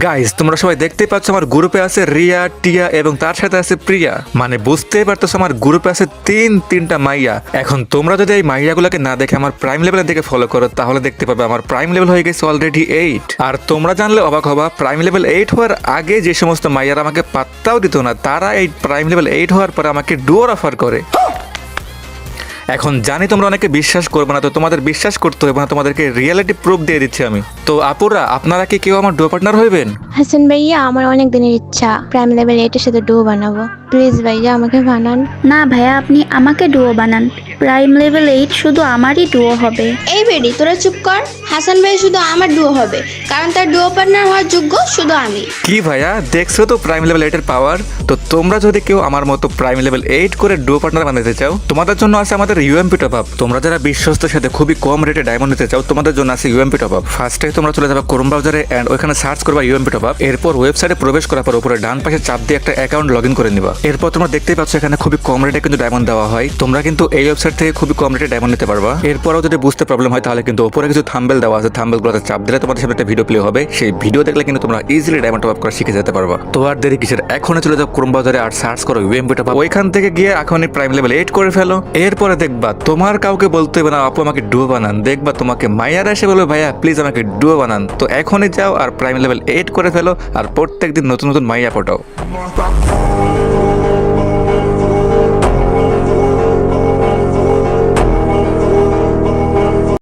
Guys তোমরা সবাই দেখতেই পাচ্ছ আমার গ্রুপে আছে রিয়া, টিয়া এবং তার সাথে আছে প্রিয়া। মানে বুঝতেই পারতেছো আমার গ্রুপে আছে তিনটা মাইয়া। এখন তোমরা যদি এই মাইয়াগুলোকে না দেখে আমার প্রাইম লেভেলের দিকে ফলো করো তাহলে দেখতে পাবে আমার প্রাইম লেভেল হয়ে গেছে অলরেডি 8। আর তোমরা জানলে অবাক হবা, প্রাইম লেভেল 8 হওয়ার আগে যে সমস্ত মাইয়ারা আমাকে পাত্তাও দিত না, তারা এই প্রাইম লেভেল 8 হওয়ার পরে আমাকে ডুয়োর অফার করে। এখন জানি তোমরা অনেকে বিশ্বাস করবে না, তো তোমাদের বিশ্বাস করতে হবে না, তোমাদেরকে রিয়েলিটি প্রুফ দিয়ে দিচ্ছি আমি। তো আপুরা, আপনারা কি কেউ আমার ডুও পার্টনার হইবেন? হাসান ভাইয়া, আমার অনেক দিনের ইচ্ছা প্রাইম লেভেল 8 এর সাথে ডুও বানাবো। প্লিজ ভাইয়া আমাকে বানান। না ভাইয়া, আপনি আমাকে ডুও বানান। প্রাইম লেভেল 8 শুধু আমারই ডুও হবে। এই বেডি তোরা চুপ কর। হাসান ভাই শুধু আমার ডুও হবে, কারণ তার ডুও পার্টনার হওয়ার যোগ্য শুধু আমি। কি ভাইয়া, দেখছো তো প্রাইম লেভেল 8 এর পাওয়ার? তো তোমরা যদি কেউ আমার মতো প্রাইম লেভেল 8 করে ডুও পার্টনার বানাতে চাও, তোমাদের জন্য আছে আমাদের ইউএমপি টপ আপ। তোমরা যারা বিশ্বস্তের সাথে খুবই কম রেটে ডায়মন্ড নিতে চাও, তোমাদের জন্য আছে ইউএমপি টপ আপ। ফার্স্টে তোমরা চলে যাবে ক্রোম ব্রাউজারে এন্ড ওখানে সার্চ করবা ইউএমপি টপ আপ। এরপর ওয়েবসাইটে প্রবেশ করার পর উপরে ডান পাশে চাপ দিয়ে একটা অ্যাকাউন্ট লগইন করে নিবা। এরপর তোমরা দেখতেই পাচ্ছ এখানে খুবই কম রেটে কিন্তু ডায়মন্ড দেওয়া হয়। তোমরা কিন্তু এই ওয়েবসাইট থেকে খুবই কম রেটে ডায়মন্ড নিতে পারবা। এরপরও যদি বুঝতে প্রবলেম হয় তাহলে কিন্তু উপরে কিছু থাম্বনেল দেওয়া আছে, থাম্বনেলগুলোতে চাপ দিলে তোমাদের সামনে একটা ভিডিও প্লে হবে। সেই ভিডিও দেখলে কিন্তু তোমরা ইজিলি ডায়মন্ড টপ আপ করা শিখে যেতে পারবা। তো আর দেরি কিসের, এখনই চলে যাও ক্রোম ব্রাউজারে আর সার্চ করো ইউএমপি টপ আপ। ওইখান থেকে গিয়ে এখনই প্রাইম লেভেল 8 করে ফেলো। এরপরে দেখবা তোমার কাউকে বলতে হবে না আপু আমাকে ডুও বানান। দেখবা তোমাকে মাইয়ারা এসে বলবে ভাইয়া প্লিজ আমাকে ডুও বানান। তো এখনই যাও আর প্রাইম লেভেল 8 করে ফেলো আর প্রত্যেকদিন নতুন নতুন মাইয়া পটাও।